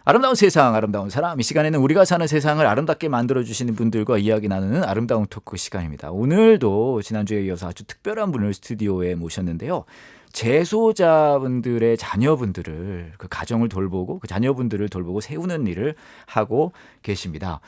아름다운 세상, 아름다운 사람. 이 시간에는 우리가 사는 세상을 아름답게 만들어주시는 분들과 이야기 나누는 아름다운 토크 시간입니다. 오늘도 지난주에 이어서 아주 특별한 분을 스튜디오에 모셨는데요. 재소자분들의 자녀분들을 그 가정을 돌보고 그 자녀분들을 돌보고 세우는 일을 하고 계십니다.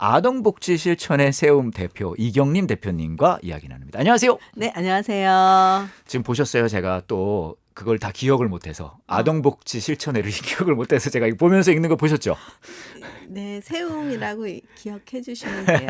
아동복지실천의 세움 대표 이경림 대표님과 이야기 나눕니다. 안녕하세요. 네, 안녕하세요. 지금 보셨어요? 제가 또 그걸 다 기억을 못해서 아동복지 실천회를 기억을 못해서 제가 보면서 읽는 거 보셨죠? 네, 세움이라고 기억해 주시면 돼요.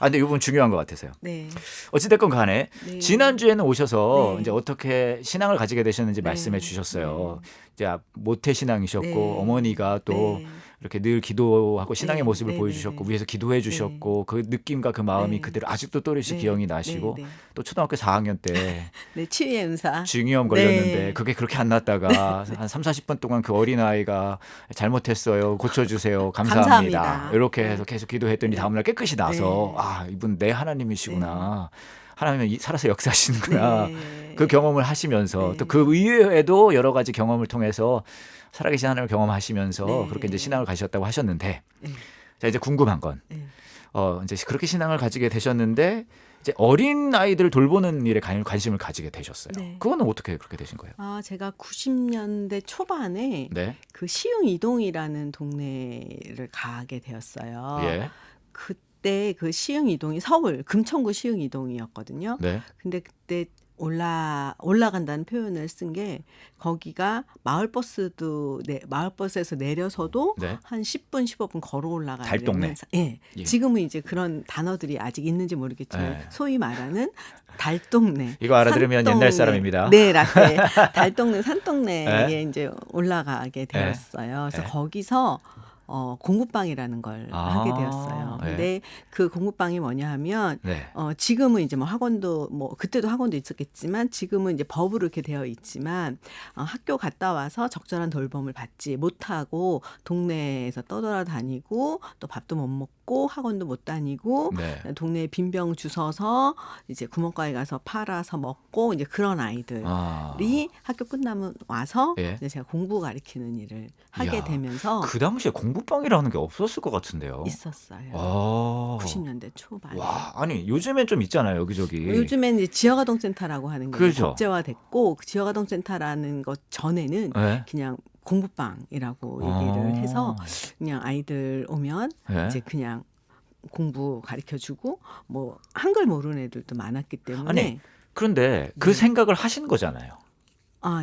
근데 이분 중요한 것 같아서요. 네. 어찌됐건 간에 네. 지난주에는 오셔서 네. 이제 어떻게 신앙을 가지게 되셨는지 네. 말씀해 주셨어요. 이제 모태신앙이셨고 네. 어머니가 또 네. 이렇게 늘 기도하고 신앙의 네. 모습을 네. 보여주셨고 네. 위에서 기도해 주셨고 그 느낌과 그 마음이 네. 그대로 아직도 또렷이 네. 기억이 나시고 네. 네. 또 초등학교 4학년 때 네, 치유의 은사. 중이염 걸렸는데 네. 그게 그렇게 안 났다가 한 3, 40분 동안 그 어린아이가 잘못했어요. 고쳐주세요. 감사합니다. 감사합니다. 이렇게 네. 해서 계속 기도했더니 네. 다음날 깨끗이 나서 네. 이분 내 하나님이시구나. 하나님은 살아서 역사하시는구나. 네. 그 경험을 하시면서 네. 또 그 이외에도 여러 가지 경험을 통해서 살아계신 하나님을 경험하시면서 네. 그렇게 이제 신앙을 가지셨다고 하셨는데 네. 자 이제 궁금한 건 네. 이제 그렇게 신앙을 가지게 되셨는데 이제 어린 아이들을 돌보는 일에 관심을 가지게 되셨어요. 네. 그거는 어떻게 그렇게 되신 거예요? 제가 90년대 초반에 네. 그 시흥이동이라는 동네를 가게 되었어요. 예. 그때 그 시흥이동이 서울 금천구 시흥이동이었거든요. 네. 근데 그때 올라간다는 표현을 쓴 게 거기가 마을버스에서 내려서도 네. 한 10분, 15분 걸어 올라가야 달동네. 되는 예. 지금은 이제 그런 단어들이 아직 있는지 모르겠지만 네. 소위 말하는 달동네. 이거 알아들으면 산동네. 옛날 사람입니다. 네, 라떼. 달동네, 산동네에 네. 이제 올라가게 되었어요. 그래서 네. 거기서 공부방이라는 걸 하게 되었어요. 네. 근데 그 공부방이 뭐냐 하면 네. 지금은 이제 뭐 학원도 그때도 학원도 있었겠지만 지금은 이제 법으로 이렇게 되어 있지만 학교 갔다 와서 적절한 돌봄을 받지 못하고 동네에서 떠돌아다니고 또 밥도 못 먹고 학원도 못 다니고 네. 동네에 빈병 주워서 이제 구멍가에 가서 팔아서 먹고 이제 그런 아이들이 학교 끝나면 와서 예. 이제 제가 공부 가르치는 일을 하게 이야, 되면서 그 당시에 공부방이라는 게 없었을 것 같은데요. 있었어요. 90년대 초반에. 와, 아니 요즘엔 좀 있잖아요, 여기저기. 요즘엔 이제 지역아동센터라고 하는 게 그렇죠. 법제화됐고 그 지역아동센터라는 것 전에는 네. 그냥 공부방이라고 얘기를 해서 그냥 아이들 오면 네. 이제 그냥 공부 가르쳐주고 뭐 한글 모르는 애들도 많았기 때문에. 아니 그런데 그 네. 생각을 하신 거잖아요.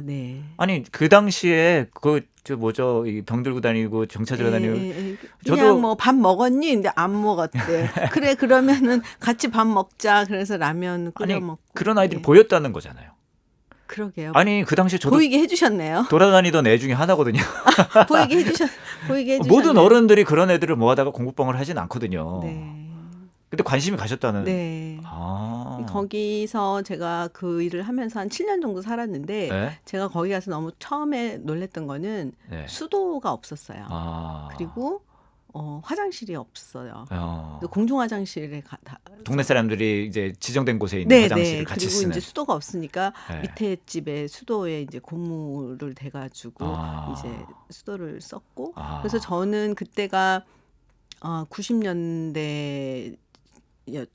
네. 아니 그 당시에 이 병 들고 다니고 경찰 들고 다니고 그냥 저도 뭐 밥 먹었니? 근데 안 먹었대. 그래 그러면은 같이 밥 먹자. 그래서 라면 끓여 먹고. 그런 아이들이 네. 보였다는 거잖아요. 그러게요. 아니 그 당시에 저도 보이게 해주셨네요. 돌아다니던 애 중에 하나거든요. 보이게 해주셨네요. 모든 어른들이 그런 애들을 모아다가 공부방을 하진 않거든요. 네. 근데 관심이 가셨다는. 네. 거기서 제가 그 일을 하면서 한 7년 정도 살았는데 네? 제가 거기 가서 너무 처음에 놀랬던 거는 네. 수도가 없었어요. 그리고 화장실이 없어요. 공중 화장실에 동네 사람들이 이제 지정된 곳에 있는 화장실을 같이 그리고 쓰는. 이제 수도가 없으니까 네. 밑에 집에 수도에 이제 고무를 대가지고 이제 수도를 썼고 그래서 저는 그때가 90년대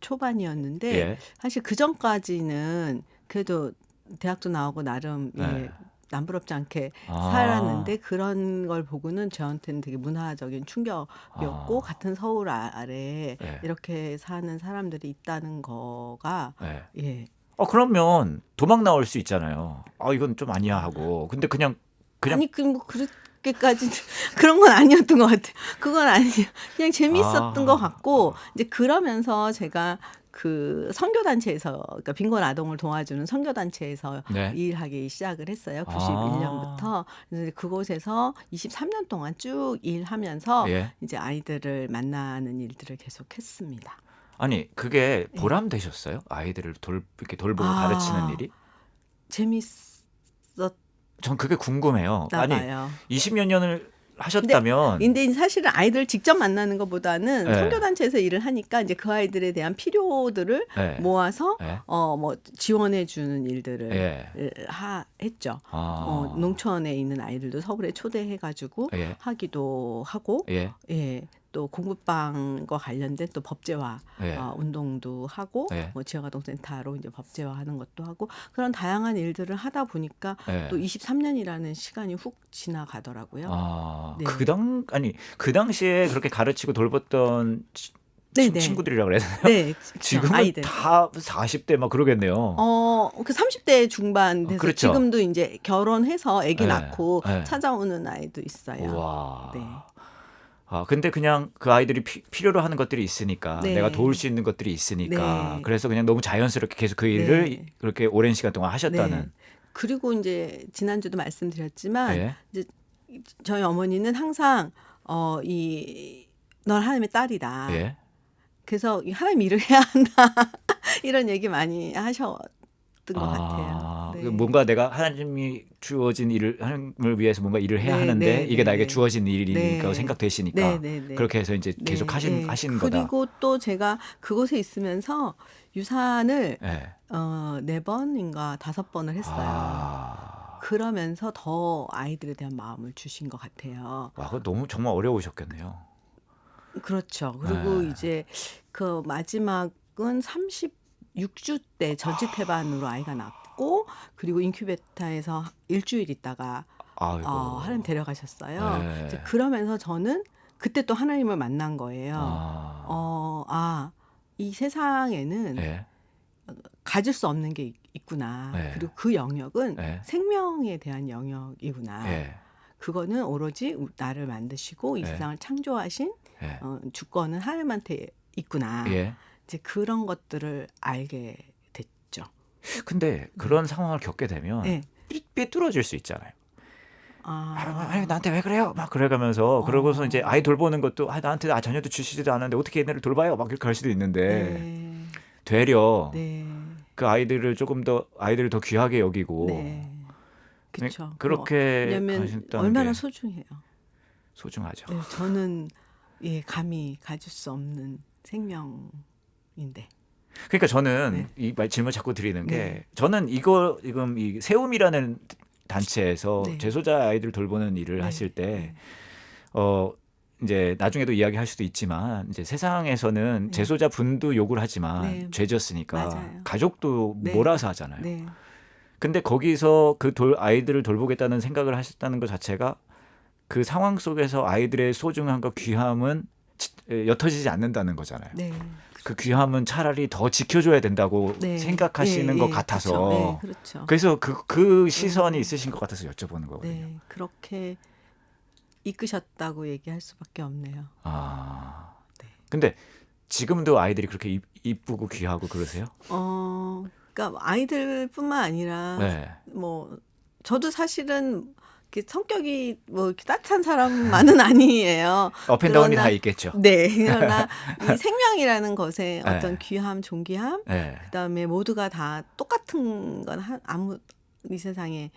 초반이었는데 예. 사실 그 전까지는 그래도 대학도 나오고 나름 네. 남부럽지 않게 살았는데 그런 걸 보고는 저한테는 되게 문화적인 충격이었고 같은 서울 아래에 네. 이렇게 사는 사람들이 있다는 거가 네. 예. 그러면 도망 나올 수 있잖아요. 이건 좀 아니야 하고. 근데 그냥 아니 뭐 그렇게까지 그런 건 아니었던 것 같아요. 그건 아니에요. 그냥 재밌었던 것 같고 이제 그러면서 제가 그 선교단체에서 그러니까 빈곤 아동을 도와주는 선교단체에서 네. 일하기 시작을 했어요. 91년부터. 그래서 그곳에서 23년 동안 쭉 일하면서 예. 이제 아이들을 만나는 일들을 계속했습니다. 아니 그게 보람 되셨어요? 아이들을 이렇게 돌보고 가르치는 일이? 재밌었나 전 그게 궁금해요. 봐요. 아니 20몇 년을 하셨다면 근데 사실은 아이들 직접 만나는 것보다는 네. 선교단체에서 일을 하니까 이제 그 아이들에 대한 필요들을 네. 모아서 네. 뭐 지원해 주는 일들을 예. 했죠. 아. 농촌에 있는 아이들도 서울에 초대해 가지고 예. 하기도 하고 예. 예. 또 공부방과 관련된 또 법제화 예. 운동도 하고 예. 뭐 지역아동센터로 이제 법제화하는 것도 하고 그런 다양한 일들을 하다 보니까 예. 또 23년이라는 시간이 훅 지나가더라고요. 아, 네. 그 당시에 그렇게 가르치고 돌봤던 네네. 친구들이라고 그래야 되나요? 네, 지금은 아이들. 다 40대 막 그러겠네요. 그 30대 중반 돼서 그렇죠. 지금도 이제 결혼해서 아기 네. 낳고 네. 찾아오는 아이도 있어요. 와. 네. 아, 근데 그냥 그 아이들이 필요로 하는 것들이 있으니까 네. 내가 도울 수 있는 것들이 있으니까 네. 그래서 그냥 너무 자연스럽게 계속 그 일을 네. 그렇게 오랜 시간 동안 네. 하셨다는. 그리고 이제 지난주도 말씀드렸지만 예. 이제 저희 어머니는 항상 넌 하나님의 딸이다. 예. 그래서 하나님 일을 해야 한다. 이런 얘기 많이 하셨던 것 같아요. 네. 뭔가 내가 하나님이 주어진 일을 하나님을 위해서 뭔가 일을 해야 네, 하는데 네, 이게 네, 나에게 네. 주어진 일이니까 네. 생각되시니까 네, 네, 네. 그렇게 해서 이제 계속 네, 하신 거다. 그리고 또 제가 그곳에 있으면서 유산을 예. 4번인가 5번을 했어요. 아. 그러면서 더 아이들에 대한 마음을 주신 것 같아요. 와, 그거 너무 정말 어려우셨겠네요. 그렇죠. 그리고 네. 이제 그 마지막은 36주 때 전지 태반으로 아이가 낳고 그리고 인큐베이터에서 일주일 있다가 아이고. 하나님 데려가셨어요. 네. 이제 그러면서 저는 그때 또 하나님을 만난 거예요. 이 세상에는 예. 가질 수 없는 게 있구나. 네. 그리고 그 영역은 네. 생명에 대한 영역이구나. 예. 그거는 오로지 나를 만드시고 이 네. 세상을 창조하신 예. 주권은 하나님한테 있구나. 예. 이제 그런 것들을 알게 됐죠. 근데 그런 상황을 겪게 되면 네. 삐뚤어질 수 있잖아요. 아니, 아, 나한테 왜 그래요? 막 그래가면서 그러고서 이제 아이 돌보는 것도 나한테 자녀도 주시지도 않았는데 어떻게 얘네를 돌봐요? 막 이렇게 할 수도 있는데 네. 되려 네. 그 아이들을 조금 더 아이들을 더 귀하게 여기고 네. 그렇죠. 그렇게 왜냐면 하셨다는 얼마나 게 소중해요. 소중하죠. 네, 저는 감히 가질 수 없는 생명인데. 그러니까 저는 네. 이 질문 자꾸 드리는 게 네. 저는 지금 이 세움이라는 단체에서 네. 재소자 아이들 돌보는 일을 네. 하실 때 이제 나중에도 이야기할 수도 있지만 이제 세상에서는 네. 재소자 분도 욕을 하지만 네. 죄졌으니까 맞아요. 가족도 네. 몰아서 하잖아요. 네. 근데 거기서 그 아이들을 돌보겠다는 생각을 하셨다는 것 자체가 그 상황 속에서 아이들의 소중함과 귀함은 옅어지지 않는다는 거잖아요. 네. 그 귀함은 차라리 더 지켜줘야 된다고 네. 생각하시는 것 같아서 그렇죠. 네, 그렇죠. 그래서 그 시선이 있으신 것 같아서 여쭤보는 거거든요. 네, 그렇게 이끄셨다고 얘기할 수밖에 없네요. 아, 네. 근데 지금도 아이들이 그렇게 이쁘고 귀하고 그러세요? 그러니까 아이들뿐만 아니라 네. 뭐 저도 사실은 이렇게 성격이 뭐 이렇게 따뜻한 사람만은 아니에요. 업앤다운이 그러나- 다 있겠죠. 네, 그러나 이 생명이라는 것의 네. 어떤 귀함, 존귀함, 네. 그다음에 모두가 다 똑같은 건 이 세상에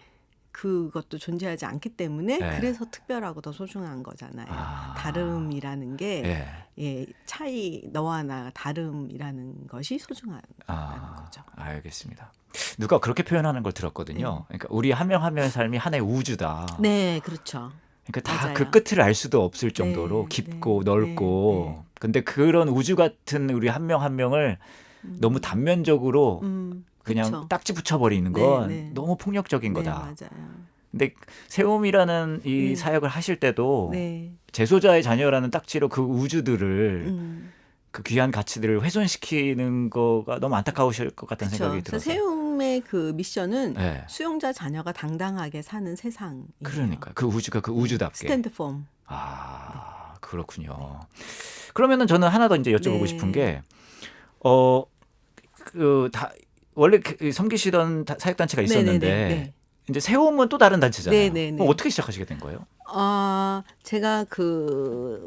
그것도 존재하지 않기 때문에 네. 그래서 특별하고 더 소중한 거잖아요. 아. 다름이라는 게 예. 차이 너와 나 다름이라는 것이 소중한 거죠. 알겠습니다. 누가 그렇게 표현하는 걸 들었거든요. 그러니까 우리 한 명 한 명의 삶이 하나의 우주다. 네, 그렇죠. 그러니까 다 맞아요. 그 끝을 알 수도 없을 정도로 네, 깊고 네, 넓고. 네, 근데 그런 우주 같은 우리 한 명 한 명을 너무 단면적으로 그냥 그쵸. 딱지 붙여버리는 네, 건 네. 너무 폭력적인 네, 거다. 맞아요. 근데 세움이라는 이 네. 사역을 하실 때도 네. 재소자의 자녀라는 딱지로 그 우주들을 음. 그 귀한 가치들을 훼손시키는 거가 너무 안타까우실 것 같다는 그렇죠. 생각이 그래서 들어요. 세움의 그 미션은 네. 수용자 자녀가 당당하게 사는 세상이에요. 그러니까 그 우주가 그 우주답게. 스탠드 폼. 아, 그렇군요. 그러면은 저는 하나 더 이제 여쭤보고 네. 싶은 게, 원래 섬기시던 사역단체가 있었는데, 네네네. 이제 세움은 또 다른 단체잖아요. 네네네. 그럼 어떻게 시작하시게 된 거예요? 제가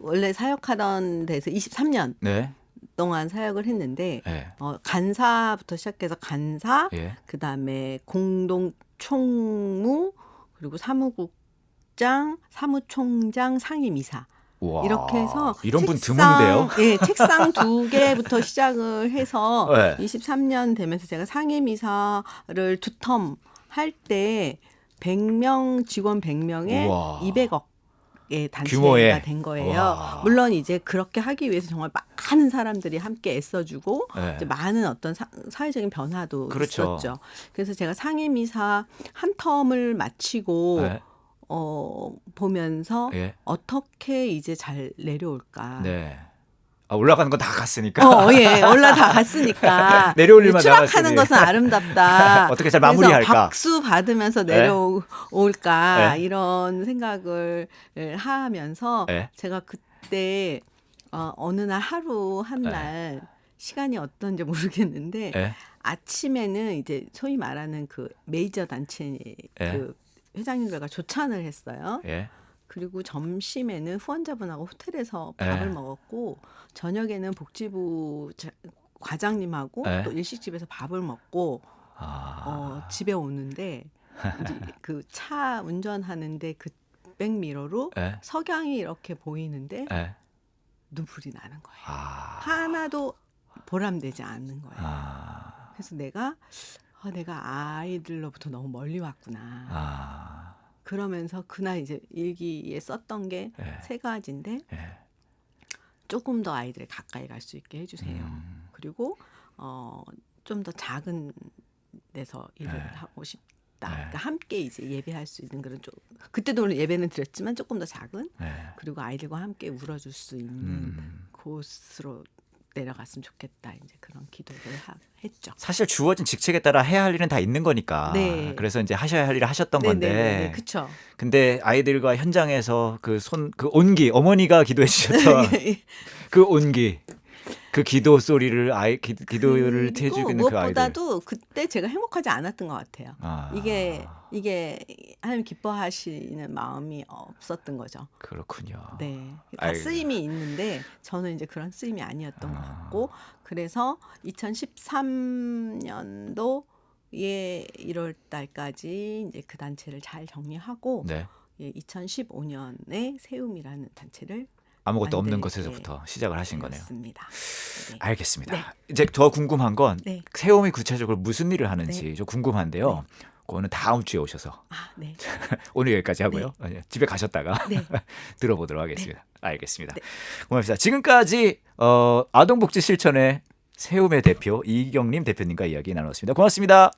원래 사역하던 데서 23년 네. 동안 사역을 했는데, 예. 간사부터 시작해서 간사, 예. 그 다음에 공동 총무, 그리고 사무국 부국장, 사무총장, 상임이사 우와, 이렇게 해서 이런 분 드문데요. 예, 책상 2개부터 시작을 해서 네. 23년 되면서 제가 상임이사를 2텀 할 때 100명 직원 100명에 우와. 200억의 단체가 규모의. 된 거예요. 우와. 물론 이제 그렇게 하기 위해서 정말 많은 사람들이 함께 애써주고 네. 이제 많은 어떤 사회적인 변화도 그렇죠. 있었죠. 그래서 제가 상임이사 한 텀을 마치고 네. 보면서 예. 어떻게 이제 잘 내려올까. 네. 올라가는 건 다 갔으니까. 예, 올라다 갔으니까. 내려올 일만 추락하는 남았으니. 것은 아름답다. 어떻게 잘 그래서 마무리할까? 박수 받으면서 내려올까 네. 이런 생각을 하면서 네. 제가 그때 어느 날 하루 한 날 시간이 어떤지 모르겠는데 예. 아침에는 이제 소위 말하는 그 메이저 단체 그 회장님들과 조찬을 했어요. 예. 그리고 점심에는 후원자분하고 호텔에서 밥을 먹었고 저녁에는 복지부 과장님하고 또 일식집에서 밥을 먹고 집에 오는데 이제 그 차 운전하는데 그 백미러로 석양이 이렇게 보이는데 눈물이 나는 거예요. 하나도 보람되지 않는 거예요. 그래서 내가 아이들로부터 너무 멀리 왔구나. 그러면서 그날 이제 일기에 썼던 게 3가지인데 조금 더 아이들을 가까이 갈 수 있게 해주세요. 그리고 좀 더 작은 데서 일을 하고 싶다. 그러니까 함께 이제 예배할 수 있는 그런 그때도 물론 예배는 드렸지만 조금 더 작은 그리고 아이들과 함께 울어줄 수 있는 곳으로 내려갔으면 좋겠다. 이제 그런 기도를 했죠. 사실 주어진 직책에 따라 해야 할 일은 다 있는 거니까. 네. 그래서 이제 하셔야 할 일을 하셨던 건데. 그렇죠. 근데 아이들과 현장에서 그 온기, 어머니가 기도해 주셨던 그 온기, 그 기도 소리를 기도를 해주기는 그 아이들. 무엇보다도 그때 제가 행복하지 않았던 것 같아요. 이게 하나님 기뻐하시는 마음이 없었던 거죠. 그렇군요. 네, 다 쓰임이 있는데 저는 이제 그런 쓰임이 아니었던 것 같고 그래서 2013년도에 1월 달까지 이제 그 단체를 잘 정리하고 2015년에 세움이라는 단체를 아무것도 없는 곳에서부터 시작을 하신 거네요. 맞습니다. 네. 알겠습니다. 이제 더 궁금한 건 세움이 구체적으로 무슨 일을 하는지 좀 궁금한데요. 그거는 다음 주에 오셔서 오늘 여기까지 하고요. 집에 가셨다가 들어보도록 하겠습니다. 알겠습니다. 고맙습니다. 지금까지 아동복지 실천의 세움의 대표 이경림 대표님과 이야기 나눴습니다. 고맙습니다.